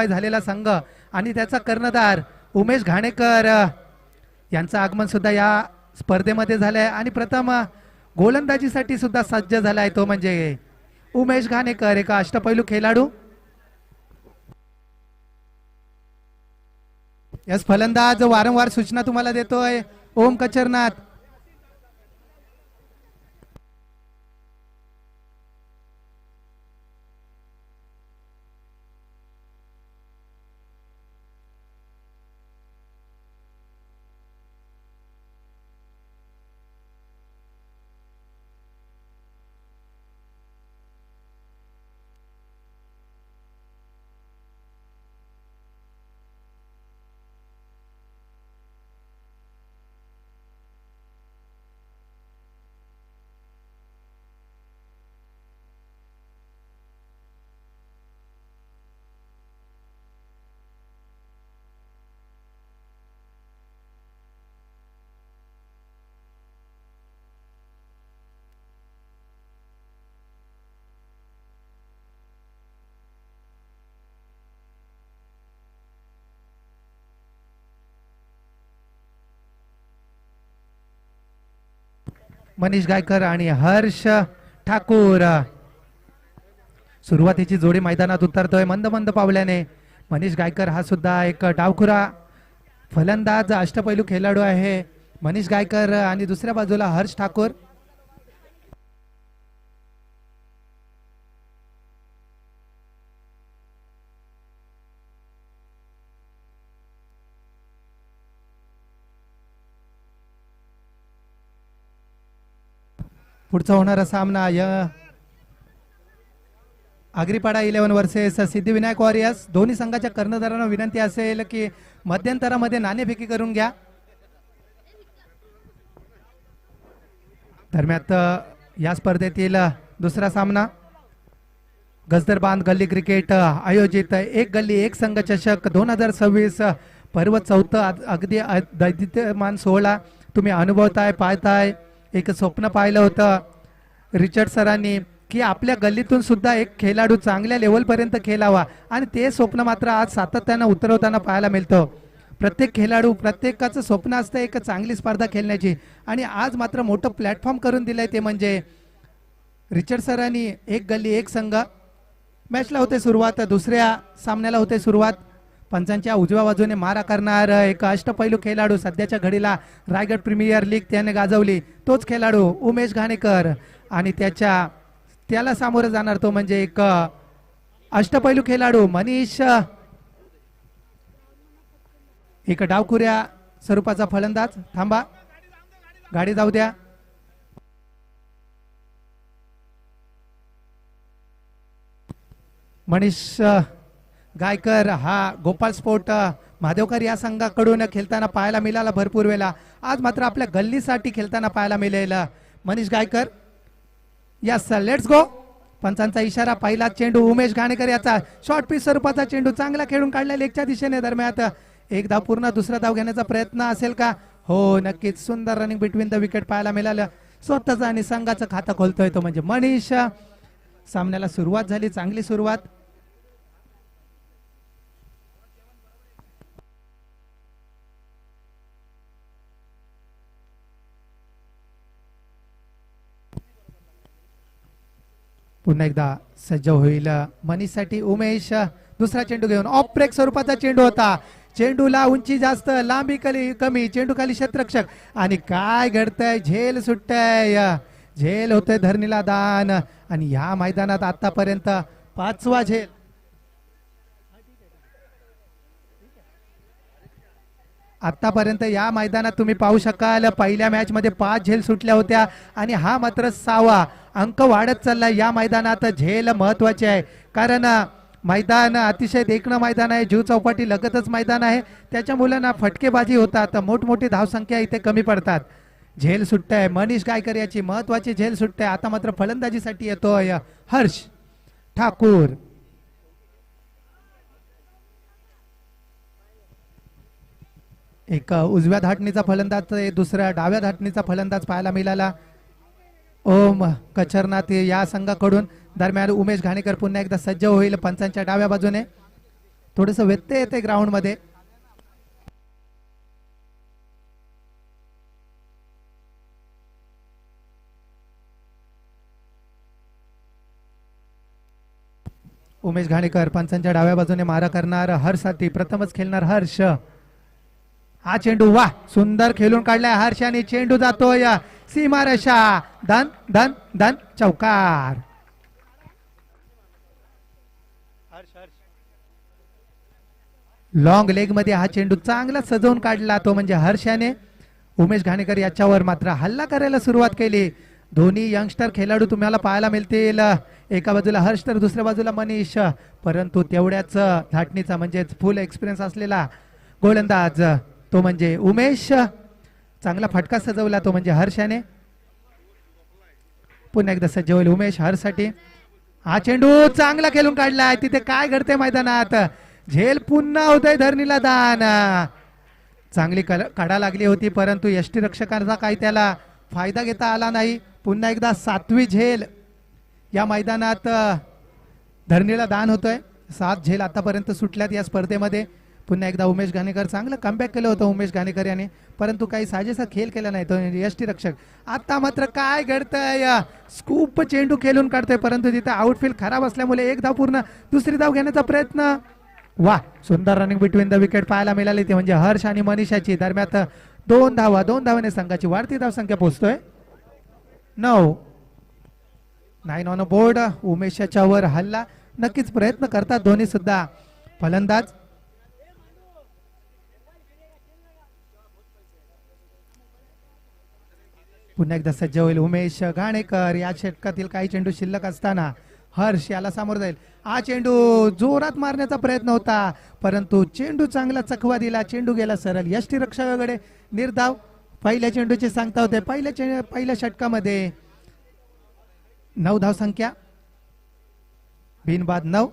झालेला संघ आणि त्याचा कर्णधार उमेश घाणेकर यांचं आगमन सुद्धा या स्पर्धेमध्ये झालंय आणि प्रथम गोलंदाजीसाठी सुद्धा सज्ज झालाय तो म्हणजे उमेश घाणेकर, एक अष्टपैलू खेळाडू. यस, फलंदाज वारंवार सूचना तुम्हाला देतोय ओम कचरनाथ. मनीष गायकर आणि हर्ष ठाकूर. सुरुवातीची जोडी मैदानात उतरतोय मंद मंद पावल्याने. मनीष गायकर हा सुद्धा एक डावखुरा फलंदाज अष्टपैलू खेळाडू आहे. मनीष गायकर आणि दुसऱ्या बाजूला हर्ष ठाकूर. पुढचा होणारा सामना या आगरीपाडा 11 वर्सेस सिद्धिविनायक वॉरियर्स. दोन्ही संघाच्या कर्णधारांना विनंती असेल की मध्यंतरामध्ये नाणेफेकी करून घ्या. दरम्यान या स्पर्धेतील दुसरा सामना गजदरबांध गल्ली क्रिकेट आयोजित एक गल्ली एक संघ चषक 2026 पर्व 4 अगदी दैदित्यमान सोहळा तुम्ही अनुभवताय, पाहताय. एक स्वप्न पाहिलं होतं रिचर्ड सरांनी की आपल्या गल्लीतून सुद्धा एक खेळाडू चांगल्या लेवल पर्यंत खेळावा आणि ते स्वप्न मात्र आज सातत्यानं उतरवताना पाहायला मिळतं. प्रत्येक खेळाडू प्रत्येकाचं स्वप्न असतं एक चांगली स्पर्धा खेळण्याची आणि आज मात्र मोठं प्लॅटफॉर्म करून दिलंय ते म्हणजे रिचर्ड सरांनी एक गल्ली एक संघ. मॅचला होते सुरुवात, दुसऱ्या सामन्याला होते सुरुवात. पंचांच्या उजव्या बाजूने मारा करणार एक अष्टपैलू खेळाडू सध्याच्या घडीला रायगड प्रीमियर लीग त्याने गाजवली तोच खेळाडू उमेश घाणेकर आणि त्याला सामोरं जाणार तो म्हणजे एक अष्टपैलू खेळाडू मनीष, एक डावखुऱ्या स्वरूपाचा फलंदाज. थांबा, गाडी जाऊ द्या. मनीष गायकर हा गोपाल स्पोर्ट महादेवकर या संघाकडून खेळताना पाहायला मिळाला भरपूर वेळा. आज मात्र आपल्या गल्लीसाठी खेळताना पाहायला मिळेल Manish Gaikar. Yes, let's go. पंचांचा इशारा. पहिला चेंडू उमेश घाणेकर याचा शॉर्ट पिच स्वरूपाचा चेंडू चांगला खेळून काढला लेगच्या दिशेने. दरम्यान एक धाव पूर्ण, दुसरा धाव घेण्याचा प्रयत्न असेल का? हो, नक्कीच. सुंदर रनिंग बिटवीन द विकेट पाहायला मिळालं. स्वतःचं आणि संघाचं खातं खोलतोय तो म्हणजे मनीष. सामन्याला सुरुवात झाली, चांगली सुरुवात. पुन्हा एकदा सज्ज होईल मनीषसाठी उमेश. दुसरा चेंडू घेऊन ऑफ ब्रेक स्वरूपाचा चेंडू होता. चेंडूला उंची जास्त, लांबी कमी, चेंडू खाली क्षेत्ररक्षक आणि काय घडतंय, झेल सुटतंय, झेल होतंय धरणीला दान आणि या मैदानात आतापर्यंत 5वा झेल. आतापर्यंत या मैदानात तुम्ही पाहू शकाल पहिल्या मॅच मध्ये 5 झेल सुटल्या होत्या आणि हा मात्र 6वा अंक वाढत चाललाय. या मैदानात झेल महत्वाचे आहे कारण मैदान अतिशय देखणं मैदान आहे, जीव चौपाटी लगतच मैदान आहे. त्याच्यामुळे ना फटकेबाजी होतात, मोठमोठी धावसंख्या इथे कमी पडतात. झेल सुटते मनीष गायकर याची महत्वाची झेल सुटते. आता मात्र फलंदाजीसाठी येतोय हर्ष ठाकूर. एक उजव्या धाटणीचा फलंदाज, दुसऱ्या डाव्या धाटणीचा फलंदाज पाहायला मिळाला ओम कचरनाथ या संघाकडून. दरम्यान उमेश घाणेकर पुन्हा एकदा सज्ज होईल पंचांच्या डाव्या बाजूने. थोडस व्यत्यय येते ग्राउंड मध्ये. उमेश घाणेकर पंचांच्या डाव्या बाजूने मारा करणार. हर्षसाठी प्रथमच खेळणार हर्ष. हा चेंडू वा सुंदर खेळून काढलाय हर्षाने. चेंडू जातोय सीमारेषा. धन धन धन चौकार. लॉंग लेग मध्ये हा चेंडू चांगला सजवून काढला तो म्हणजे हर्षाने. उमेश घाणेकर याच्यावर मात्र हल्ला करायला सुरुवात केली. दोन्ही यंगस्टर खेळाडू तुम्हाला पाहायला मिळतील. एका बाजूला हर्ष तर दुसऱ्या बाजूला मनीष. परंतु तेवढ्याच धाटणीचा म्हणजेच फुल एक्सपिरियन्स असलेला गोलंदाज तो म्हणजे उमेश. चांगला फटका सजवला तो म्हणजे हर्षाने. पुन्हा एकदा सज्ज होईल उमेश हर्षसाठी. हा चेंडू चांगला खेळून काढलाय. तिथे काय घडते मैदानात. झेल पुन्हा होतय धरणीला दान. चांगली काढा लागली होती परंतु यष्टीरक्षकांचा काही त्याला फायदा घेता आला नाही. पुन्हा एकदा 7वी झेल या मैदानात धरणीला दान होतोय. 7 झेल आतापर्यंत सुटल्यात या स्पर्धेमध्ये. पुन्हा एकदा उमेश घाणेकर चांगलं कमबॅक केलं होतं उमेश घाणेकर याने परंतु काही साजेसा खेळ केला नाही तो यष्टीरक्षक. आता मात्र काय घडतंय. स्कूप चेंडू खेळून काढतोय परंतु तिथे आउटफील्ड खराब असल्यामुळे एक धाव पूर्ण. दुसरी धाव घेण्याचा प्रयत्न. वा सुंदर रनिंग बिटवीन द विकेट पाहायला मिळाली ते म्हणजे हर्ष आणि मनीषाची. दरम्यान 2 धावा. 2 धावाने संघाची वाढती धावसंख्या पोहोचतोय 9. 9 ऑन बोर्ड. उमेश याच्यावर हल्ला नक्कीच प्रयत्न करतात दोन्ही सुद्धा फलंदाज. पुन्हा एकदा सज्ज होईल उमेश घाणेकर. या षटकातील काही चेंडू शिल्लक असताना हर्ष याला सामोर जाईल. हा चेंडू जोरात मारण्याचा प्रयत्न होता परंतु चेंडू चांगला चकवा दिला. चेंडू गेला सरळ यष्टीरक्षकाकडे. निर्धाव. पहिल्या चेंडूची सांगता होते. पहिल्या षटकामध्ये 9 धाव संख्या. बिनबाद 9.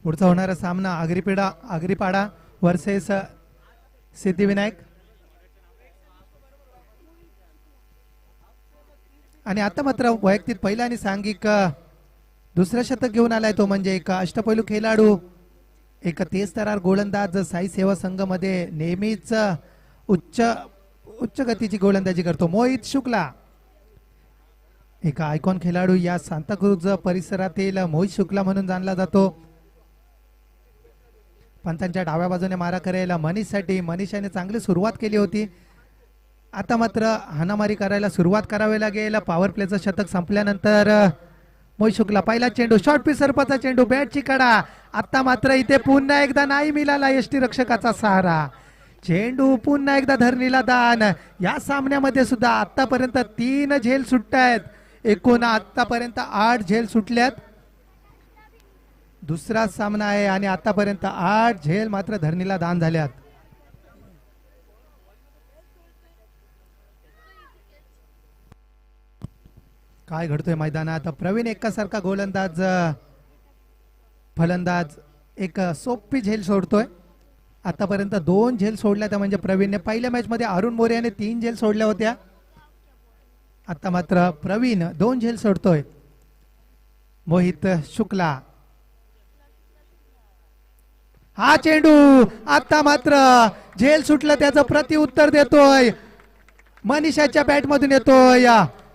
पुढचा होणारा सामना आगरीपाडा वर्सेस सिद्धिविनायक. आणि आता मात्र वैयक्तिक पहिला आणि सांघिक दुसरा शतक घेऊन आलाय तो म्हणजे एक अष्टपैलू खेळाडू एक तेज तरार गोलंदाज साई सेवा संघ मध्ये नेहमीच उच्च गतीची गोलंदाजी करतो मोहित शुक्ला. एक आयकॉन खेळाडू या सांताक्रुज परिसरातील मोहित शुक्ला म्हणून जाणला जातो. पंचांच्या डाव्या बाजूने मारा करायला मनीषसाठी. मनीषाने चांगली सुरुवात केली होती. आता मात्र हाणामारी करायला सुरुवात करावी लागेल. पॉवर प्लेचं शतक संपल्यानंतर मोहित शुक्ला पहिला चेंडू शॉर्ट पीच सरपचा चेंडू बॅटची कडा. आता मात्र इथे पुन्हा एकदा नाही मिळाला यष्टीरक्षकाचा सहारा. चेंडू पुन्हा एकदा धरणीला दान. या सामन्यामध्ये सुद्धा आतापर्यंत 3 झेल सुटतायत. एकूण आतापर्यंत 8 झेल सुटल्यात. दुसरा सामना आहे आणि आतापर्यंत 8 झेल मात्र धरणीला दान झाल्यात. काय घडतोय मैदानात. प्रवीण एकासारखा गोलंदाज फलंदाज एक सोपी झेल सोडतोय. आतापर्यंत 2 झेल सोडल्या त्या म्हणजे प्रवीणने. पहिल्या मॅच मध्ये अरुण मोरे याने 3 झेल सोडल्या होत्या. आता मात्र प्रवीण 2 झेल सोडतोय. मोहित शुक्ला. हा चेंडू आता मात्र झेल सुटलं त्याचं प्रत्युत्तर देतोय. मनीषाच्या बॅट मधून येतोय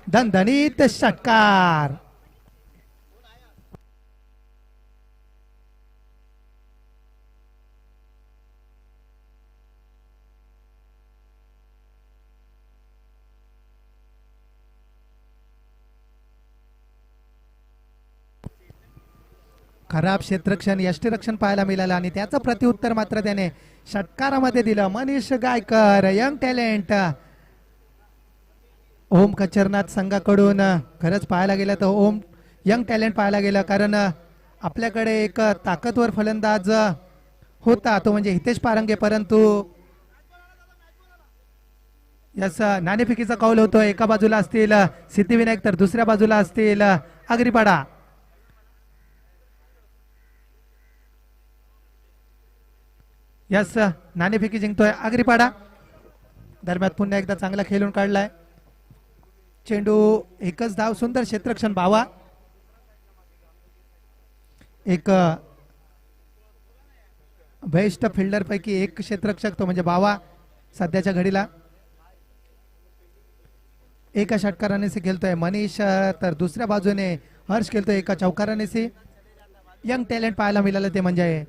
दणदणीत षटकार. खराब क्षेत्ररक्षण यष्टीरक्षण पाहायला मिळालं आणि त्याचं प्रत्युत्तर मात्र त्याने षटकारामध्ये दिलं. मनीष गायकर यंग टॅलेंट ओम कचरनाथ संघाकडून. खरंच पाहायला गेलं तर ओम यंग टॅलेंट पाहायला गेलं कारण आपल्याकडे एक ताकदवर फलंदाज होता तो म्हणजे हितेश पारंगे परंतु यस नाणेफेकीचा कौल होतो. एका बाजूला असतील सिद्धिविनायक तर दुसऱ्या बाजूला असतील आगरीपाडा. यस नाणेफेकी जिंकतोय आगरीपाडा. दरम्यान पुन्हा एकदा चांगला खेळून काढलाय चेंडू. एकच धाव. सुंदर क्षेत्ररक्षण बावा. एक बेस्ट फिल्डर पैकी एक क्षेत्ररक्षक तो म्हणजे बावा सध्याच्या घडीला. एका षटकाराने खेळतोय मनीष तर दुसऱ्या बाजूने हर्ष खेळतोय एका चौकाराने. यंग टॅलेंट पाहायला मिळालं ते म्हणजे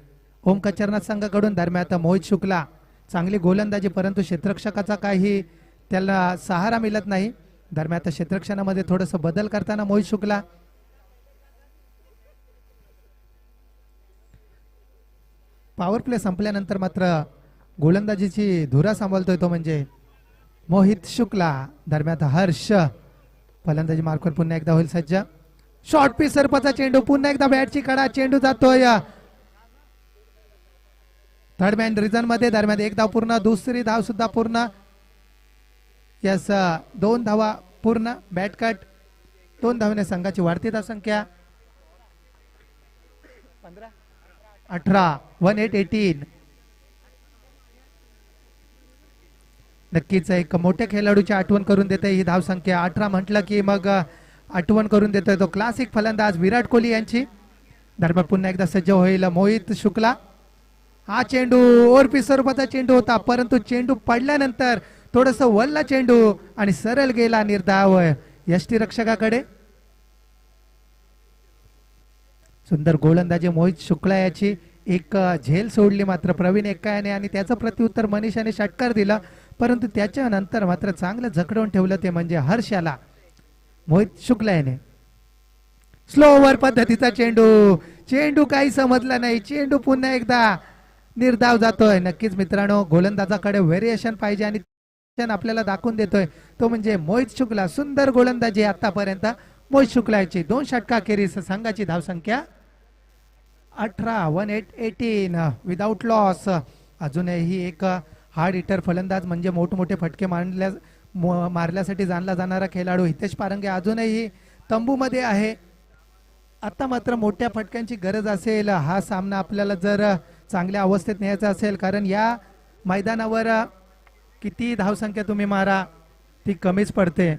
ओम कचरनाथ संघाकडून. दरम्यान मोहित शुक्ला चांगली गोलंदाजी परंतु क्षेत्ररक्षकाचा काही त्याला सहारा मिळत नाही. दरम्यान क्षेत्ररक्षणामध्ये थोडस बदल करताना मोहित शुक्ला. पॉवर प्ले संपल्यानंतर मात्र गोलंदाजीची धुरा सांभाळतोय तो म्हणजे मोहित शुक्ला. दरम्यान हर्ष फलंदाजी मार्कवर पुन्हा एकदा होईल सज्ज. शॉर्ट पीस सरपचा चेंडू. पुन्हा एकदा बॅटची कडा. चेंडू जातोय थर्ड मॅन रिझन मध्ये. दरम्यान एक धाव पूर्ण. दुसरी धाव सुद्धा पूर्ण. यस 2 धावा पूर्ण. Bat cut. 2 धावने संघाची वाढती धावसंख्या 18. 18. नक्कीच एक मोठ्या खेळाडूची आठवण करून देते ही धावसंख्या. 18 म्हटलं की मग आठवण करून देतोय तो क्लासिक फलंदाज विराट कोहली यांची. दरम्यान पुन्हा एकदा सज्ज होईल मोहित शुक्ला. हा चेंडू ओरपी स्वरूपाचा चेंडू होता परंतु चेंडू पडल्यानंतर थोडस वल्ला चेंडू आणि सरळ गेला निर्धाव यष्टी रक्षकाकडे. सुंदर गोलंदाजी मोहित शुक्ला याची. एक झेल सोडली मात्र प्रवीण एक्कायाने आणि त्याचं प्रत्युत्तर मनीषाने षटकार दिला परंतु त्याच्यानंतर मात्र चांगलं जखडवून ठेवलं ते म्हणजे हर्ष याला मोहित शुक्ला याने. स्लो ओव्हर पद्धतीचा चेंडू. चेंडू काही समजला नाही. चेंडू पुन्हा एकदा निर्धाव जातोय. नक्कीच मित्रांनो गोलंदाजाकडे व्हेरिएशन पाहिजे आणि आपल्याला दाखवून देतोय तो म्हणजे मोहित शुक्ला. सुंदर गोलंदाजी आतापर्यंत मोहित शुक्ला याची. 2 षटकाखेरीस संघाची धावसंख्या 18. 18 विदाउट लॉस. अजूनही एक हार्ड हिटर फलंदाज म्हणजे मोठमोठे फटके मारल्यासाठी जाणला जाणारा खेळाडू हितेश पारंगे अजूनही तंबूमध्ये आहे. आता मात्र मोठ्या फटक्यांची गरज असेल. हा सामना आपल्याला जर चांगल्या अवस्थेत न्यायचा असेल कारण या मैदानावर किती धावसंख्या तुम्ही मारा ती कमीच पडते.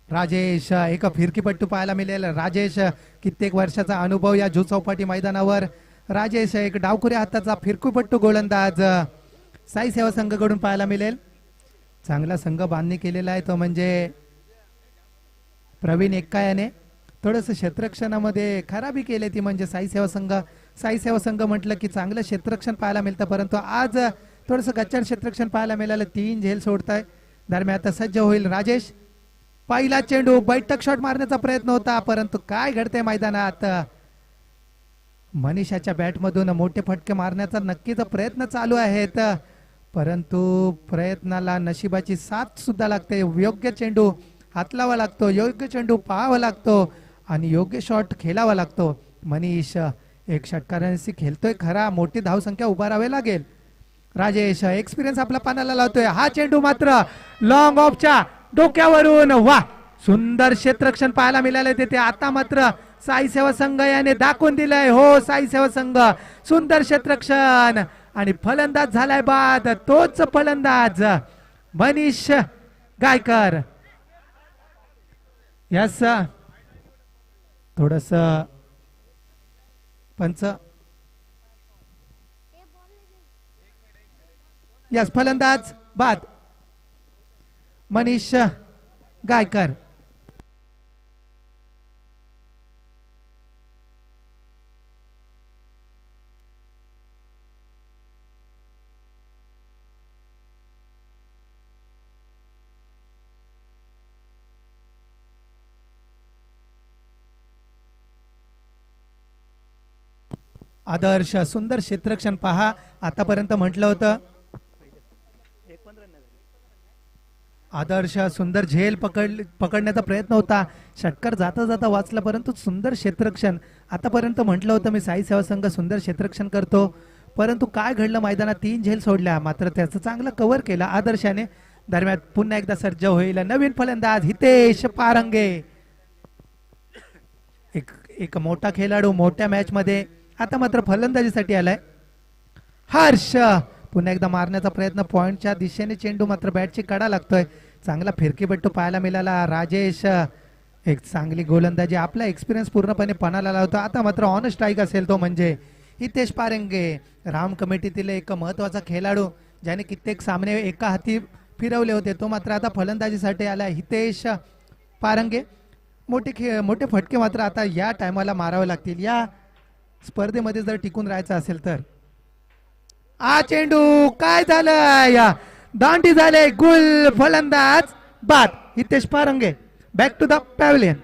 राजेश एक फिरकीपट्टू पाहायला मिळेल. राजेश कित्येक वर्षाचा अनुभव या जू चौपाटी मैदानावर. राजेश एक डावखुऱ्या हाताचा फिरकीपट्टू गोलंदाज साई सेवा संघाकडून पाहायला मिळेल. चांगला संघ बांधणी केलेला आहे तो म्हणजे प्रवीण एक्कायाने. थोडस क्षेत्ररक्षणामध्ये खराबी केली ती म्हणजे साई सेवा संघ म्हटलं की चांगलं क्षेत्ररक्षण पाहायला मिळतं परंतु आज थोडस गच्चार क्षेत्ररक्षण पाहायला मिळालं. 3 झेल सोडताय. दरम्यान आता सज्ज होईल राजेश. पहिला चेंडू बैठक शॉट मारण्याचा प्रयत्न होता परंतु काय घडते मैदानात. मनीषाच्या बॅटमधून मोठे फटके मारण्याचा नक्कीच प्रयत्न चालू आहेत परंतु प्रयत्नाला नशिबाची साथ सुद्धा लागते. योग्य चेंडू हातलावा लागतो. योग्य चेंडू पाहावा लागतो आणि योग्य शॉट खेळावा लागतो. मनीष एक षटकारांशी खेळतोय खरा. मोठी धावसंख्या उभारावी लागेल. राजेश एक्सपिरियन्स आपल्या पानाला लावतोय. हा चेंडू मात्र लॉंग ऑफच्या डोक्यावरून. वा सुंदर क्षेत्ररक्षण पाहायला मिळाले तिथे. आता मात्र साई सेवा संघ याने दाखवून दिलंय. हो साई सेवा संघ सुंदर क्षेत्ररक्षण आणि फलंदाज झालाय बाद. तोच फलंदाज मनीष गायकर. यस थोडस पंच. यस फलंदाज बाद मनीष गायकर. आदर्श सुंदर क्षेत्ररक्षण पहा. आतापर्यंत म्हटलं होतं आदर्श सुंदर झेल पकडण्याचा प्रयत्न होता. षटकार जाता जाता वाचला परंतु सुंदर क्षेत्ररक्षण. आतापर्यंत म्हटलं होतं मी साई सेवा संघ सुंदर क्षेत्ररक्षण करतो परंतु काय घडलं मैदानात 3 झेल सोडल्या मात्र त्याचं चांगलं कव्हर केलं आदर्शाने. दरम्यान पुन्हा एकदा सर्ज होईल नवीन फलंदाज हितेश पारंगे. एक मोठा खेळाडू मोठ्या मॅच मध्ये आता मात्र फलंदाजीसाठी आलाय. हर्ष पुन्हा एकदा मारण्याचा प्रयत्न पॉइंटच्या दिशेने चेंडू मात्र बॅटची कडा लागतोय. चांगला फिरकीपट्टू पाहायला मिळाला. राजेश एक चांगली गोलंदाजी आपला एक्सपिरियन्स पूर्णपणे पणाला लावतो. आता मात्र ऑन स्ट्राईक असेल तो म्हणजे हितेश पारंगे. राम कमिटीतील एक महत्वाचा खेळाडू ज्याने कित्येक सामने एका हाती फिरवले होते तो मात्र आता फलंदाजीसाठी आला. हितेश पारंगे मोठे फटके मात्र आता या टायमाला मारावे लागतील या स्पर्धेमध्ये जर टिकून राहायचं असेल तर. चेंडू काय झालं या दांडी झाले गुल फलंदाज बाद. Hitesh Parange back to the pavilion.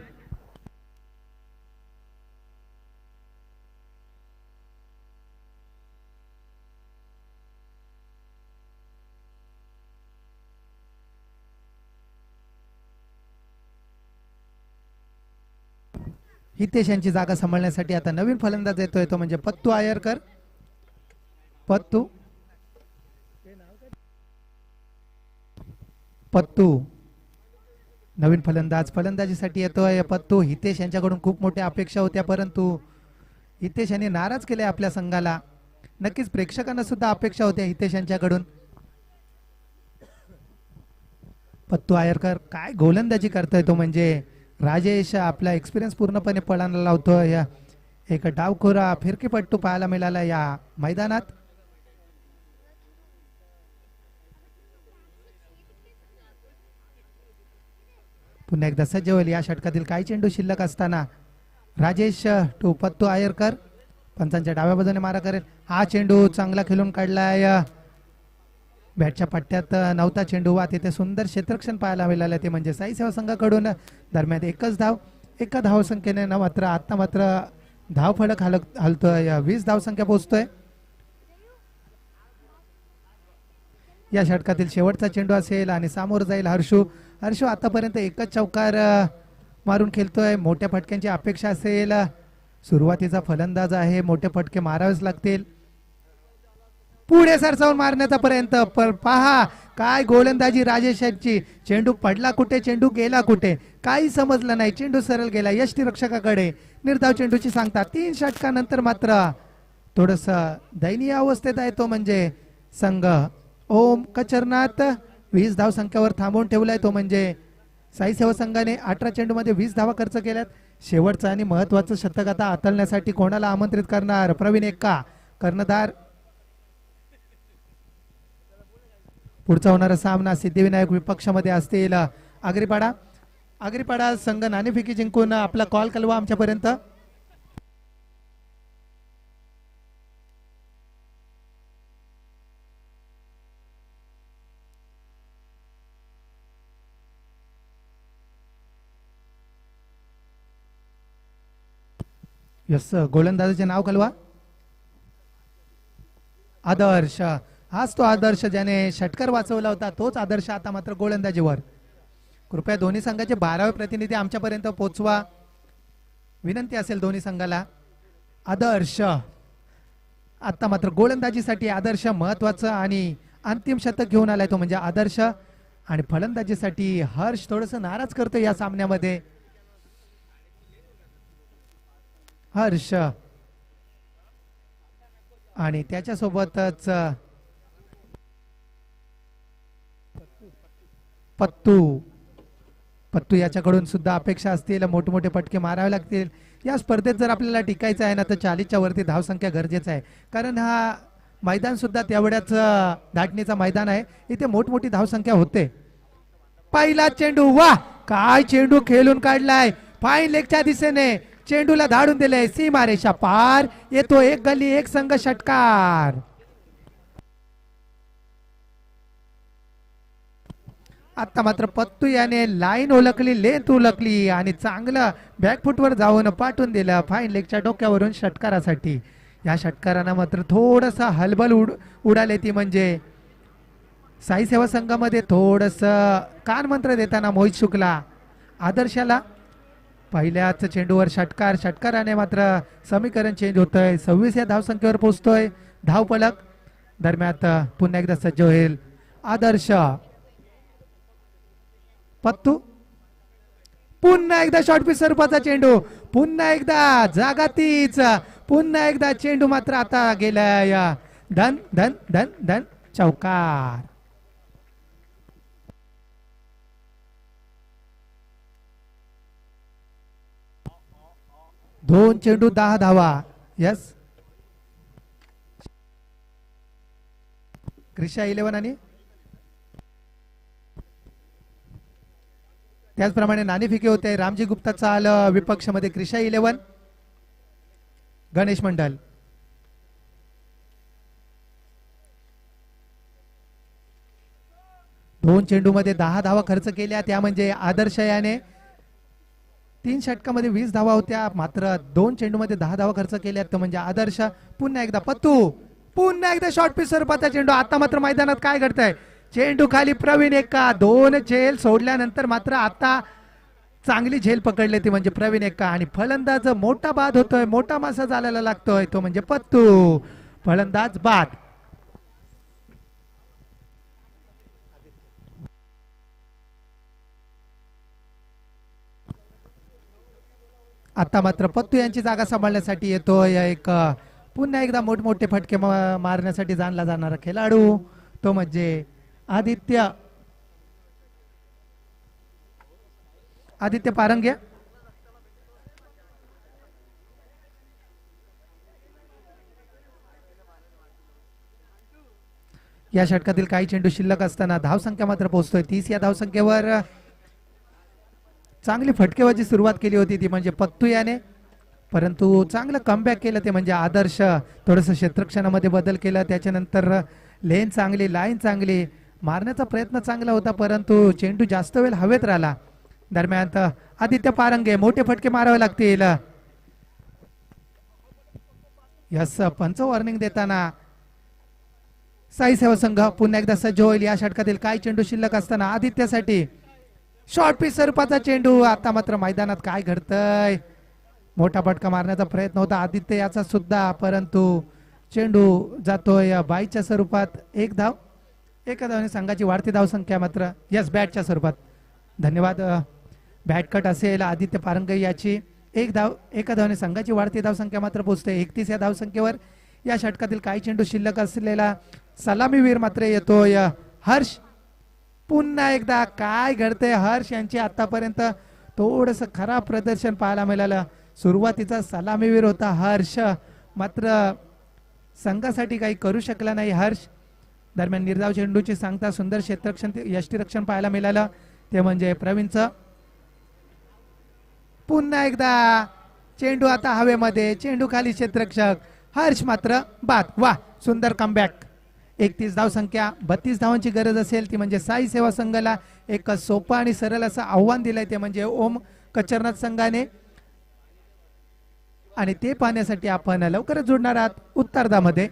Hitesh यांची जागा सांभाळण्यासाठी आता नवीन फलंदाज येतोय तो म्हणजे पत्तू आयरकर. पत्तू नवीन फलंदाजीसाठी येतोय पत्तू. हितेश यांच्याकडून खूप मोठ्या अपेक्षा होत्या परंतु हितेश यांनी नाराज केले आपल्या संघाला. नक्कीच प्रेक्षकांना सुद्धा अपेक्षा होत्या हितेश यांच्याकडून. पत्तू आयरकर काय गोलंदाजी करतोय तो म्हणजे राजेश आपला एक्सपिरियन्स पूर्णपणे पळायला लावतोय. एक डावखोरा फिरकीपट्टू पाहायला मिळाला या मैदानात. पुन्हा एकदा सज्ज होईल या षटकातील काही चेंडू शिल्लक असताना. राजेश टू पत्तू आयरकर पंचांच्या डाव्या बाजूने मारा करेल. हा चेंडू चांगला खेळून काढलाय. बॅटच्या पट्ट्यात नव्हता चेंडू वा तिथे सुंदर क्षेत्ररक्षण पाहायला मिळालं ते म्हणजे साई सेवा संघाकडून. दरम्यान एकच धाव एका धावसंख्येने मात्र आता मात्र धाव फलक हलतोय. 20 धावसंख्या पोहोचतोय. या षटकातील शेवटचा चेंडू असेल आणि सामोर जाईल हर्षू. आतापर्यंत एकच चौकार मारून खेळतोय. मोठ्या फटक्यांची अपेक्षा असेल. सुरुवातीचा फलंदाज आहे मोठे फटके मारावेच लागतील. पुढे सरसावून मारण्याचा प्रयत्न पहा काय गोलंदाजी राजेशांची. चेंडू पडला कुठे चेंडू गेला कुठे काही समजलं नाही. चेंडू सरळ गेला यष्टीरक्षकाकडे. निर्धाव चेंडूची सांगता. 3 षटकानंतर मात्र थोडस दयनीय अवस्थेत आहे तो म्हणजे संघ ओम कचरनाथ. 20 धाव संख्यावर थांबवून ठेवलाय तो म्हणजे साई सेवा संघाने. 18 चेंडूमध्ये 20 धावा खर्च केल्यात. शेवटचं आणि महत्वाचं शतक आता हाताळण्यासाठी कोणाला आमंत्रित करणार. प्रवीण एक्का कर्णधार. पुढचा होणारा सामना सिद्धिविनायक विपक्षामध्ये असतील. आगरीपाडा संघ नाणेफेकी जिंकून आपला कॉल कलवा आमच्यापर्यंत. यस गोलंदाजाचे नाव कलवा. आदर्श. हाच तो आदर्श ज्याने षटकार वाचवला होता तोच आदर्श आता मात्र गोलंदाजीवर. कृपया दोन्ही संघाचे 12वे प्रतिनिधी आमच्यापर्यंत पोहोचवा विनंती असेल दोन्ही संघाला. आदर्श आता मात्र गोलंदाजीसाठी आदर्श महत्वाचं आणि अंतिम शतक घेऊन आलाय तो म्हणजे आदर्श. आणि फलंदाजीसाठी हर्ष थोडस नाराज करतो या सामन्यामध्ये. हर्ष आणि त्याच्यासोबतच पत्तू याच्याकडून सुद्धा अपेक्षा असतील. मोठमोठे फटके मारावे लागतील. या स्पर्धेत जर आपल्याला टिकायचं आहे ना तर 40च्या वरती धावसंख्या गरजेचं आहे कारण हा मैदान सुद्धा तेवढ्याच धाटणीचा मैदान आहे. इथे मोठमोठी धावसंख्या होते. पहिला चेंडू वा काय चेंडू खेळून काढलाय. फाईन लेगच्या दिशेने चेंडूला धाडून दिले. सीमारेषा पार येतो. 1 गल्ली 1 संघ षटकार. आता मात्र पत्तू याने लाईन ओळखली लेंथ ओळखली आणि चांगलं बॅकफुटवर जाऊन पाठवून दिलं फाईन लेगच्या डोक्यावरून षटकारासाठी. या षटकारांना मात्र थोडंसं हलबल उडाले ती म्हणजे साई सेवा संघामध्ये थोडंसं कान मंत्र देताना मोहित शुक्ला आदर्शाला पहिल्याच चेंडूवर षटकाराने मात्र समीकरण चेंज होतंय. 26 या धावसंख्येवर पोहोचतोय. धावफलक दरम्यान पुन्हा एकदा सज्ज होईल आदर्श. पत्तू पुन्हा एकदा शॉर्ट पिच स्वरूपाचा चेंडू, पुन्हा एकदा जागा तीच, पुन्हा एकदा चेंडू मात्र आता गेलाय धन धन धन धन चौकार. दोन चेंडू 10 धावा. यस क्रिशा 11 आणि त्याचप्रमाणे नाणी फिके होते. रामजी गुप्ता चाल विपक्ष मध्ये क्रिशा 11 गणेश मंडल. दोन चेंडू मध्ये 10 धावा खर्च केल्या त्या म्हणजे आदर्श याने 3 षटकामध्ये 20 धावा होत्या मात्र 2 चेंडू मध्ये 10 धावा खर्च केल्या तर म्हणजे आदर्श. पुन्हा एकदा पत्तू, पुन्हा एकदा शॉर्ट पिच स्वरूपाचा चेंडू. आता मात्र मैदानात काय घडतंय चेंडू खाली प्रवीण एक्का. 2 झेल सोडल्यानंतर मात्र आता चांगली झेल पकडली ती म्हणजे प्रवीण एक्का आणि फलंदाज मोठा बाद होतोय, मोठा मासा झालेला लागतोय तो म्हणजे पत्तू. फलंदाज बाद. आता मात्र पत्तू यांची जागा सांभाळण्यासाठी येतोय एक पुन्हा एकदा मोठमोठे फटके मारण्यासाठी जाणला जाणारा खेळाडू तो म्हणजे आदित्य पारंगे. या षटकातील काही चेंडू शिल्लक असताना धावसंख्या मात्र पोहोचतोय 30 या धावसंख्येवर. चांगली फटकेबाजी सुरुवात केली होती ती म्हणजे पत्तू याने परंतु चांगलं कमबॅक केलं ते म्हणजे आदर्श. थोडंसं क्षेत्रक्षणामध्ये बदल केला त्याच्यानंतर लेन चांगली, लाईन चांगली, मारण्याचा प्रयत्न चांगला होता परंतु चेंडू जास्त वेळ हवेत राहिला. दरम्यान आदित्य पारंगे मोठे फटके मारावे लागतील. यस पंच वॉर्निंग देताना साई सेवा संघ पुन्हा एकदा सज्ज होईल. या षटकातील काही चेंडू शिल्लक असताना आदित्यसाठी शॉर्ट पिच स्वरूपाचा चेंडू. आता मात्र मैदानात काय घडतंय मोठा फटका मारण्याचा प्रयत्न होता आदित्य याचा सुद्धा परंतु चेंडू जातोय बाईच्या स्वरूपात. एक धाव. एका धावाने संघाची वाढती धावसंख्या मात्र यस बॅटच्या स्वरूपात. धन्यवाद. बॅट कट असेल आदित्य पारंगे याची. एक धाव. एका धावाने संघाची वाढती धावसंख्या मात्र पोहोचते 31 या धावसंख्येवर. या षटकातील काही चेंडू शिल्लक असलेला सलामीवीर मात्र येतोय हर्ष. पुन्हा एकदा काय घडतंय हर्ष यांची आतापर्यंत थोडस खराब प्रदर्शन पाहायला मिळालं. सुरुवातीचा सलामीवीर होता हर्ष मात्र संघासाठी काही करू शकला नाही हर्ष. दरम्यान निर्धाव चेंडूची सांगता सुंदर क्षेत्ररक्षण यष्टीरक्षण पाहायला मिळालं ते म्हणजे प्रवीणचं. पुन्हा एकदा चेंडू आता हवेमध्ये, चेंडू खाली क्षेत्ररक्षक हर्ष मात्र बाद. वा सुंदर कमबॅक. 31 धावसंख्या. 32 धावांची गरज असेल ती म्हणजे साई सेवा संघाला एक सोपं आणि सरळ असं आव्हान दिलंय ते म्हणजे ओम कचरनाथ संघाने आणि ते पाहण्यासाठी आपण लवकरच जोडणार आहात उत्तरदामध्ये.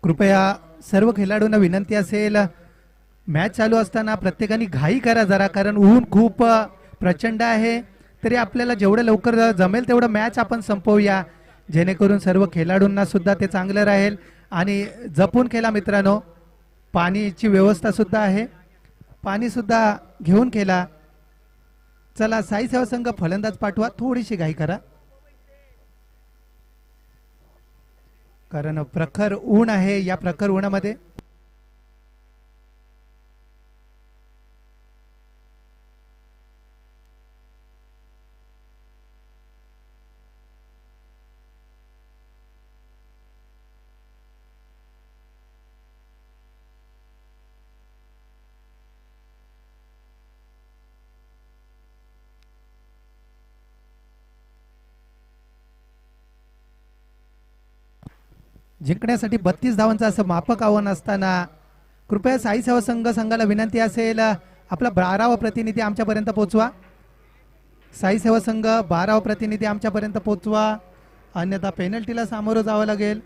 कृपया सर्व खेळाडूंना विनंती असेल मॅच चालू असताना प्रत्येकाने घाई करा जरा कारण ऊन खूप प्रचंड आहे. तरी आपल्याला जेवढं लवकर जमेल तेवढं मॅच आपण संपवूया जेणेकरून सर्व खेळाडूंना सुद्धा ते चांगलं राहील. आणि जपून खेळा मित्रांनो. पाणीची व्यवस्था सुद्धा आहे, पाणी सुद्धा घेऊन केला. चला साई सेवा संघ फलंदाज पाठवा, थोडीशी घाई करा कारण प्रखर ऊन आहे. या प्रखर उन्हामध्ये जिंकण्यासाठी 32 धावांचं असं माफक आव्हान असताना कृपया साई सेवा संघाला विनंती असेल, आपला 12वा प्रतिनिधी आमच्यापर्यंत पोहोचवा. साई सेवा संघ 12वा प्रतिनिधी आमच्यापर्यंत पोहोचवा, अन्यथा पेनल्टीला सामोरं जावं लागेल.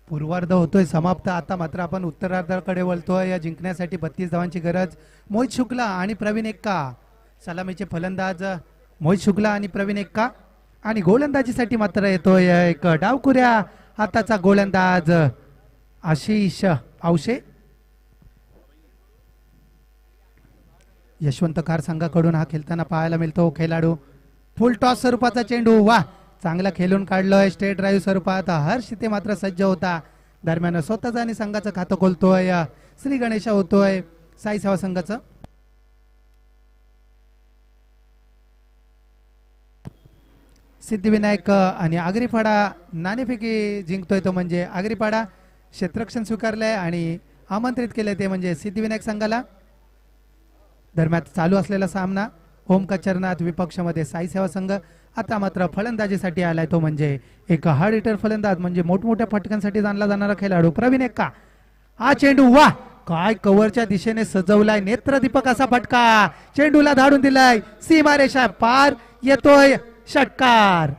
पूर्वार्ध होतोय समाप्त. आता मात्र आपण उत्तरार्धाकडे वळतोय. या जिंकण्यासाठी 32 धावांची गरज. मोहित शुक्ला आणि प्रवीण एक्का सलामीचे फलंदाज. मोहित शुक्ला आणि प्रवीण एक्का आणि गोलंदाजीसाठी मात्र येतोय एक डावकुऱ्या हाताचा गोलंदाज आशिष पावशे. यशवंत कार संघाकडून हा खेळताना पाहायला मिळतो. खेळाडू फुल टॉस स्वरूपाचा चेंडू, वा चांगला खेळून काढलोय. स्टेट ड्राईव्ह स्वरूपात हर्ष इथे मात्र सज्ज होता. दरम्यान स्वतःच आणि संघाचं खातं खोलतोय. श्री गणेश होतोय साई सेवा संघाचं. सिद्धिविनायक आणि आगरीपाडा नाणेफेकी जिंकतोय तो म्हणजे आगरीपाडा. क्षेत्ररक्षण स्वीकारलंय आणि आमंत्रित केलंय ते म्हणजे सिद्धिविनायक संघाला. दरम्यान चालू असलेला सामना ओमकार चरणात विपक्षामध्ये साई सेवा संघ. आता मात्र फलंदाजीसाठी आलाय तो म्हणजे एक हार्ड हिटर फलंदाज म्हणजे मोठमोठ्या फटक्यांसाठी जाणला जाणारा खेळाडू प्रवीण एक्का. हा चेंडू, वा काय कव्हरच्या दिशेने सजवलाय. नेत्रदीपक असा फटका चेंडूला धाडून दिलाय. सीमारेषा पार येतोय षटकार.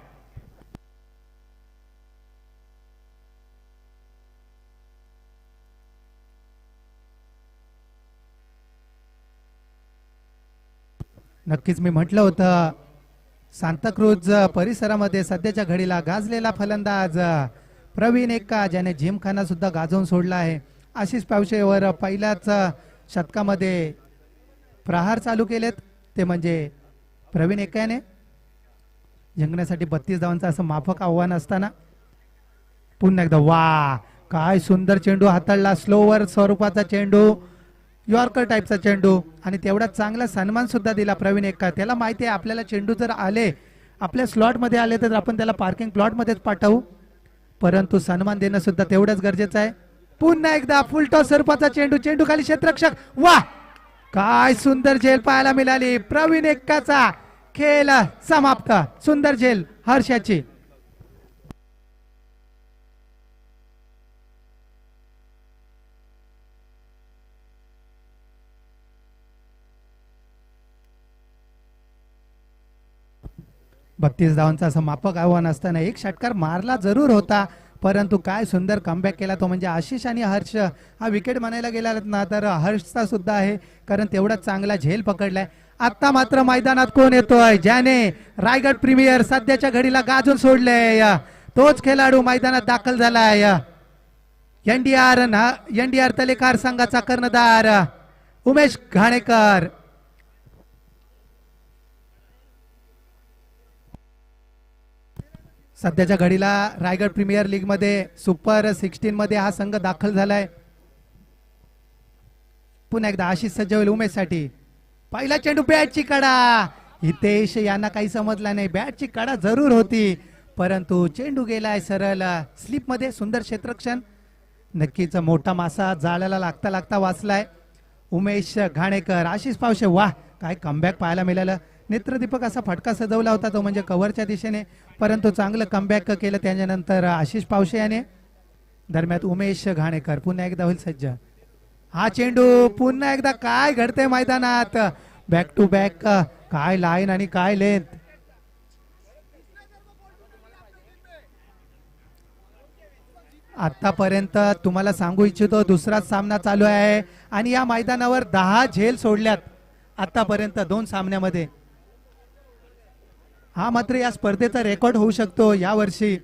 नक्कीच मी म्हटलं होतं सांताक्रूज परिसरामध्ये सध्याच्या घडीला गाजलेला फलंदाज प्रवीण एक्का, ज्याने जिमखाना सुद्धा गाजवून सोडला आहे. आशिष पावशेवर पहिल्याच शतकामध्ये प्रहार चालू केलेत ते म्हणजे प्रवीण एक्काने. जिंकण्यासाठी 32 धावांचं असं माफक आव्हान असताना पुन्हा एकदा, वा काय सुंदर चेंडू हाताळला. स्लोवर स्वरूपाचा चेंडू, यॉर्कर टाईपचा चेंडू आणि तेवढा चांगला सन्मान सुद्धा दिला प्रवीण एक्का. त्याला माहिती आहे आपल्याला चेंडू जर आले आपल्या स्लॉट मध्ये आले तर आपण त्याला पार्किंग प्लॉट मध्येच पाठवू, परंतु सन्मान देणं सुद्धा तेवढंच गरजेचं आहे. पुन्हा एकदा फुल टॉस स्वरूपाचा चेंडू, चेंडू खाली क्षेत्ररक्षक, वा काय सुंदर झेल पाहायला मिळाली. प्रवीण एक्काचा खेळ समाप्त. सुंदर झेल हर्षाची. 32 धावांचा असं मापक आव्हान असताना एक षटकार मारला जरूर होता, परंतु काय सुंदर कमबॅक केला तो म्हणजे आशिष आणि हर्ष. हा विकेट म्हणायला गेला ना तर हर्षचा सुद्धा आहे, कारण तेवढा चांगला झेल पकडलाय. आता मात्र मैदानात कोण येतोय ज्याने रायगड प्रीमियर सध्याच्या घडीला गाजून सोडले, तोच खेळाडू मैदानात दाखल झालाय. एनडीआर तलेकार संघाचा कर्णधार उमेश घाणेकर. सध्याच्या घडीला रायगड प्रीमियर लीग मध्ये सुपर 16 मध्ये हा संघ दाखल झालाय. पुन्हा एकदा आशिष सज्ज होईल उमेश साठी. पहिला चेंडू बॅटची कडा. हितेश यांना काही समजला नाही, बॅटची कडा जरूर होती परंतु चेंडू गेलाय सरळ स्लिप मध्ये. सुंदर क्षेत्ररक्षण, नक्कीच मोठा मासा जाळ्याला लागता लागता वाचलाय. उमेश घाणेकर, आशिष पावशे, वाह काय कमबॅक पाहायला मिळालं. नेत्रदीपक असा फटका सजवला होता तो म्हणजे कव्हरच्या दिशेने, परंतु चांगलं कमबॅक केलं त्याच्यानंतर आशिष पावशे याने. दरम्यान उमेश घाणेकर पुन्हा एकदा होईल सज्ज. हा चेंडू पुन्हा एकदा काय घडतंय मैदानात, बॅक टू बॅक, काय लाईन आणि काय लेंथ. आतापर्यंत तुम्हाला सांगू इच्छितो दुसराच सामना चालू आहे आणि या मैदानावर 10 झेल सोडल्यात आतापर्यंत 2 सामन्यामध्ये. हा मात्र या स्पर्धेचा रेकॉर्ड होऊ शकतो या वर्षी.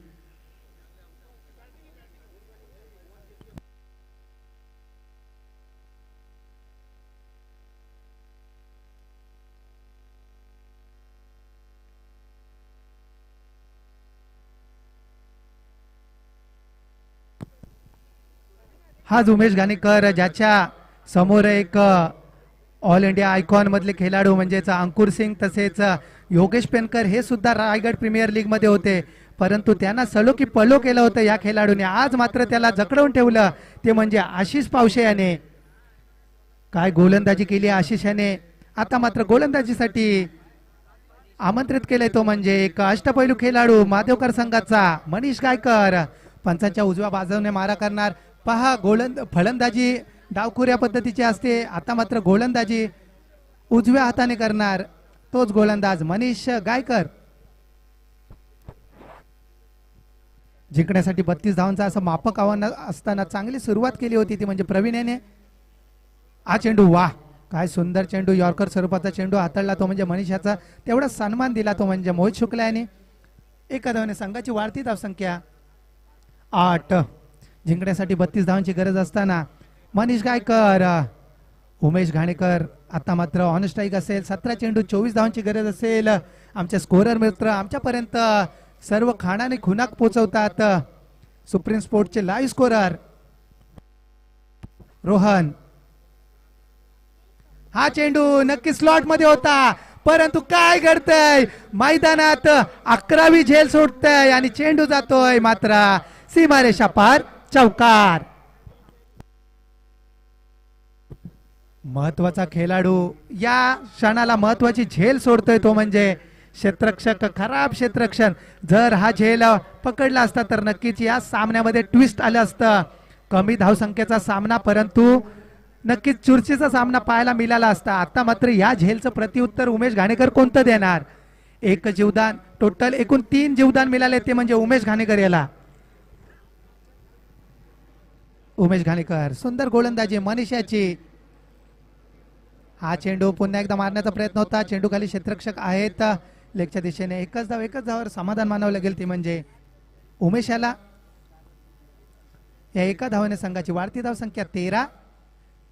हाच उमेश घाणेकर ज्याच्या समोर एक ऑल इंडिया आयकॉन मधले खेळाडू म्हणजेच अंकुर सिंग तसेच योगेश पेनकर हे सुद्धा रायगड प्रीमियर लीग मध्ये होते, परंतु त्यांना सलो की पलो केलं होतं या खेळाडूने. आज मात्र त्याला जखडवून ठेवलं ते म्हणजे आशिष पावशे याने. काय गोलंदाजी केली आशिष याने. आता मात्र गोलंदाजीसाठी आमंत्रित केलंय तो म्हणजे एक अष्टपैलू खेळाडू माधवकर संघाचा मनीष गायकर. पंचांच्या उजव्या बाजूने मारा करणार. पहा फलंदाजी डावखुऱ्या पद्धतीची असते, आता मात्र गोलंदाजी उजव्या हाताने करणार तोच गोलंदाज मनीष गायकर. जिंकण्यासाठी 32 धावांचा असं मापक आव्हान असताना चांगली सुरुवात केली होती ती म्हणजे प्रवीण याने. हा चेंडू, वाह काय सुंदर चेंडू, यॉर्कर स्वरूपाचा चेंडू हाताळला तो म्हणजे मनीषाचा. तेवढा सन्मान दिला तो म्हणजे मोहित शुक्ला याने. एका धावाने संघाची वाढती धावसंख्या 8. जिंकण्यासाठी 32 धावांची गरज असताना मनीष गायकर, उमेश घाणेकर. आता मात्र ऑन स्ट्राईक असेल. 17 चेंडू 24 धावांची गरज असेल. आमचे स्कोरर मित्र आमच्यापर्यंत सर्व खाणाने खुनाक पोहोचवतात. सुप्रीम स्पोर्टचे लाईव्ह स्कोरर रोहन. हा चेंडू नक्की स्लॉट मध्ये होता, परंतु काय घडतंय मैदानात 11वी झेल सोडतंय आणि चेंडू जातोय मात्र सीमारेषा पार, चौकार. महत्वाचा खेळाडू या क्षणाला महत्वाची झेल सोडतोय तो म्हणजे क्षेत्ररक्षक. खराब क्षेत्ररक्षण. जर हा झेल पकडला असता तर नक्कीच या सामन्यामध्ये ट्विस्ट आलं असतं. कमी धावसंख्येचा सामना परंतु नक्कीच चुरशीचा सामना पाहायला मिळाला असता. आता मात्र या झेलचं प्रत्युत्तर उमेश घाणेकर कोणतं देणार. एक जीवदान, टोटल एकूण 3 जीवदान मिळाले ते म्हणजे उमेश घाणेकर याला. उमेश घाणेकर, सुंदर गोलंदाजी मनीषाची. हा चेंडू पुन्हा एकदा मारण्याचा प्रयत्न होता. चेंडू खाली क्षेत्ररक्षक आहेत लेगच्या दिशेने. एकच धावावर समाधान मानावं लागेल ती म्हणजे उमेश याला. या एका धावाने संघाची वाढती धावसंख्या 13.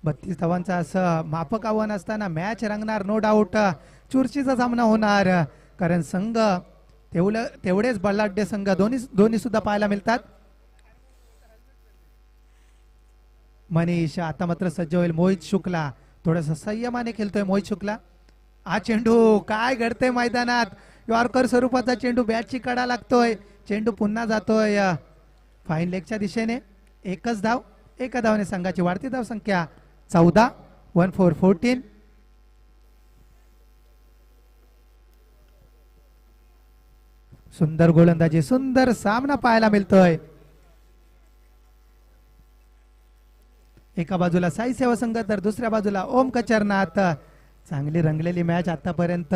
32 धावांचा असं मापक आव्हान असताना मॅच रंगणार नो डाऊट. चुरशीचा सामना होणार कारण संघ तेवढेच बलाढ्य संघ दोन्ही सुद्धा पाहायला मिळतात. मनीष आता मात्र सज्ज होईल. मोहित शुक्ला थोडस संयमाने खेळतोय मोहित शुक्ला. हा चेंडू काय घडतंय मैदानात. यॉर्कर स्वरूपाचा चेंडू, बॅटची कडा लागतोय. चेंडू पुन्हा जातोय फाईन लेगच्या दिशेने. एकच धाव. एका धावाने संघाची वाढती धाव संख्या 14. 1-4-14. सुंदर गोलंदाजी, सुंदर सामना पाहायला मिळतोय. एका बाजूला साई सेवा संघ तर दुसऱ्या बाजूला ओम कचरनाथ. चांगली रंगलेली मॅच आतापर्यंत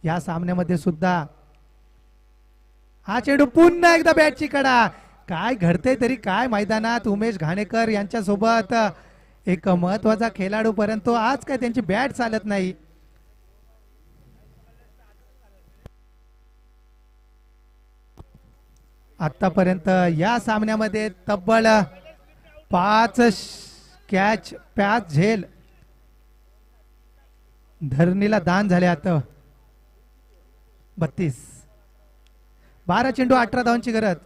या सामन्यामध्ये सुद्धा हा चेंडू पुन्हा एकदा बॅटची कडा. काय घडते तरी काय मैदानात उमेश घाणेकर यांच्या सोबत एक महत्वाचा खेळाडू, परंतु आज काय त्यांची बॅट चालत नाही. आतापर्यंत या सामन्यामध्ये तब्बल 5 कॅच 5 झेल धरणीला दान झाले. आता 32 12 चेंडू 18 धावांची गरज.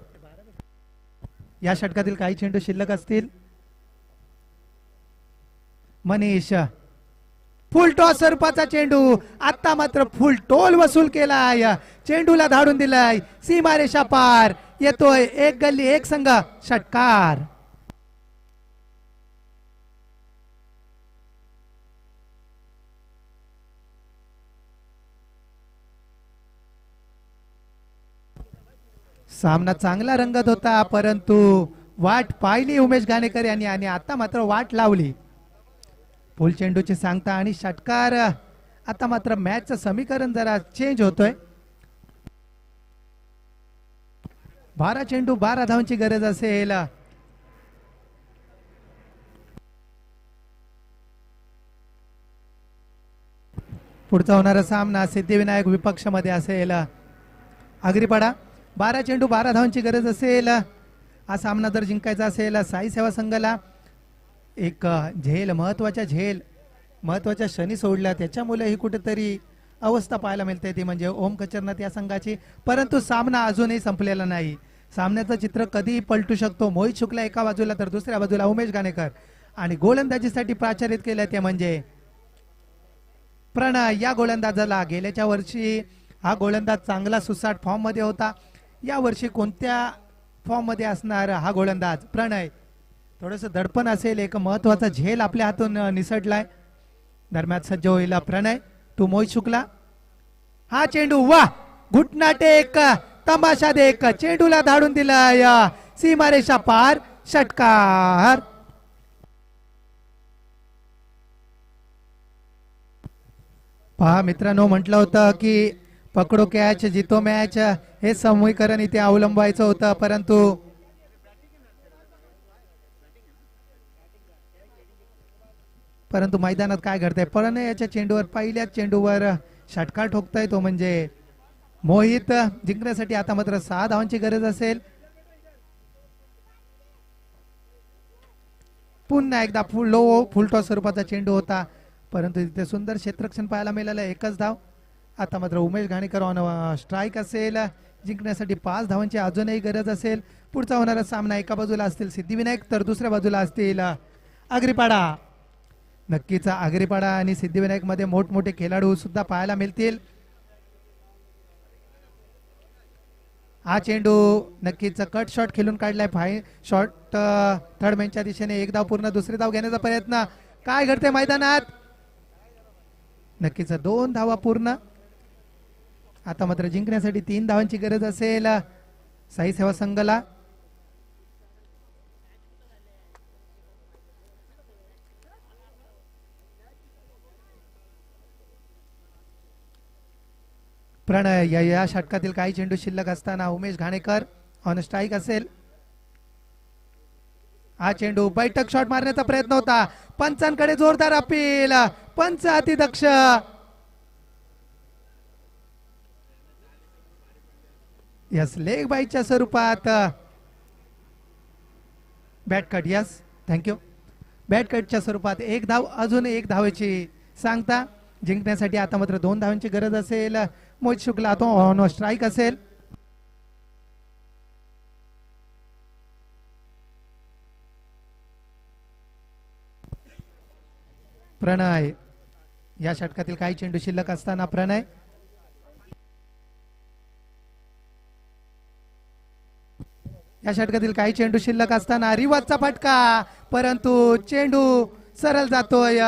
या षटकातील काही चेंडू शिल्लक असतील. मनीष फुल टॉस स्वरूपाचा चेंडू. आता मात्र फुल टोल वसूल केलाय. चेंडूला धाडून दिलाय सीमारेषा पार. येतोय एक गल्ली एक संघ षटकार. सामना चांगला रंगत होता, परंतु वाट पाहिली उमेश घाणेकर यांनी आणि आता मात्र वाट लावली. फुल चेंडूची सांगता आणि षटकार. आता मात्र मॅचचं समीकरण जरा चेंज होतोय. 12 चेंडू 12 धावांची गरज असेल. पुढचा होणारा सामना सिद्धिविनायक विपक्ष मध्ये असेल. आगरीपाडा 12 चेंडू 12 धावांची गरज असेल. हा सामना जर जिंकायचा असेल साई सेवा संघाला एक महत्वाच्या क्षणी सोडल्या, त्याच्यामुळे ही कुठेतरी अवस्था पाहायला मिळते ती म्हणजे ओम कचरनाथ या संघाची. परंतु सामना अजूनही संपलेला नाही. सामन्याचं चित्र कधीही पलटू शकतो. मोहित शुक्ला एका बाजूला तर दुसऱ्या बाजूला उमेश घाणेकर आणि गोलंदाजीसाठी प्राचारित केलं ते म्हणजे प्रणय. या गोलंदाजाला गेल्याच्या वर्षी हा गोलंदाज चांगला सुसाट फॉर्म मध्ये होता. या वर्षी कोणत्या फॉर्म मध्ये असणार हा गोलंदाज प्रणय? थोडस दडपण असेल. एक महत्वाचा झेल आपल्या हातून निसटलाय. दरम्यान सज्ज होईल प्रणय. तू मोहित शुक्ला. हा चेंडू वा घुटना टेक तमाशा देख. चेंडूला धाडून दिलाय सीमारेषा पार षटकार. पहा मित्रांनो, म्हटलं होतं की पकडो कॅच जितो मॅच हे समीकरण इथे अवलंबायचं होतं, परंतु मैदानात काय घडतंय? प्रणयाच्या चेंडूवर पहिल्याच चेंडूवर षटकार ठोकताय तो म्हणजे मोहित. जिंकण्यासाठी आता मात्र 6 धावांची गरज असेल. पुन्हा एकदा फुल टॉस स्वरूपाचा चेंडू होता, परंतु तिथे सुंदर क्षेत्ररक्षण पाहायला मिळालं. 1च धाव. आता मात्र उमेश घाणेकर ऑन स्ट्राईक असेल. जिंकण्यासाठी 5 धावांची अजूनही गरज असेल. पुढचा होणारा सामना एका बाजूला असतील सिद्धिविनायक तर दुसऱ्या बाजूला असतील आगरीपाडा. नक्कीच आगरीपाडा आणि सिद्धिविनायक मध्ये मोठमोठे खेळाडू सुद्धा पाहायला मिळतील. हा चेंडू नक्कीच कट शॉट खेळून काढलाय. फाईन शॉट थर्ड मॅनच्या दिशेने. 1 धाव पूर्ण. दुसरी धाव घेण्याचा प्रयत्न. काय घडते मैदानात? नक्कीच 2 धावा पूर्ण. आता मात्र जिंकण्यासाठी 3 धावांची गरज असेल साई सेवा संघाला. प्रणय या षटकातील काही चेंडू शिल्लक असताना उमेश घाणेकर ऑन स्ट्राईक असेल. हा चेंडू बैठक शॉट मारण्याचा प्रयत्न होता. पंचांकडे जोरदार अपील. पंच अतिदक्ष. यस लेग बाईच्या स्वरूपात bat cut. Yes thank you. Bat कटच्या स्वरूपात 1 धाव. अजून 1 धावेची सांगता. जिंकण्यासाठी आता मात्र 2 धावांची गरज असेल. मोहित शुक्ला तो ऑन स्ट्राईक असेल. प्रणय या षटकातील काही चेंडू शिल्लक असताना प्रणय. या षटकातील काही चेंडू शिल्लक असताना रिवाजचा फटका, परंतु चेंडू सरळ जातोय.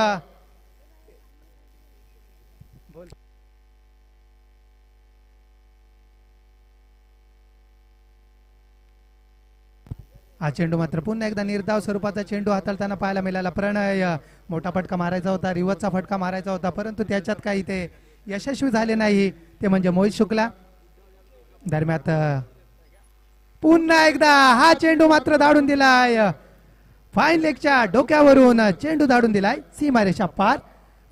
हा चेंडू मात्र पुन्हा एकदा निर्धाव स्वरूपाचा चेंडू हाताळताना पाहायला मिळाला. प्रणय मोठा फटका मारायचा होता, रिवर्सचा फटका मारायचा होता, परंतु त्याच्यात काही ते यशस्वी झाले नाही, ते म्हणजे मोहित शुक्ला. दरम्यान पुन्हा एकदा हा चेंडू मात्र धाडून दिलाय फाईन लेगच्या डोक्यावरून चेंडू धाडून दिलाय सीमारेषा पार.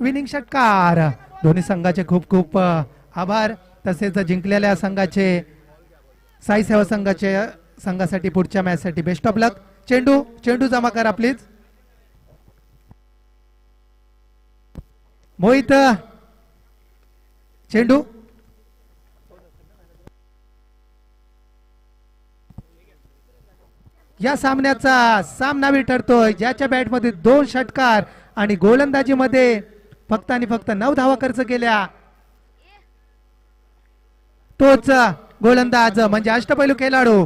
विनिंग षटकार. दोन्ही संघाचे खूप खूप आभार. तसेच जिंकलेल्या संघाचे साई सेवा संघासाठी पुढच्या मॅच साठी बेस्ट ऑफ लक. चेंडू जमा करा प्लीज. मोहित चेंडू. या सामन्याचा सामनावीर ठरतोय ज्याच्या बॅटमध्ये 2 षटकार आणि गोलंदाजीमध्ये फक्त आणि फक्त 9 धावा खर्च केल्या. तोच गोलंदाज म्हणजे अष्टपैलू खेळाडू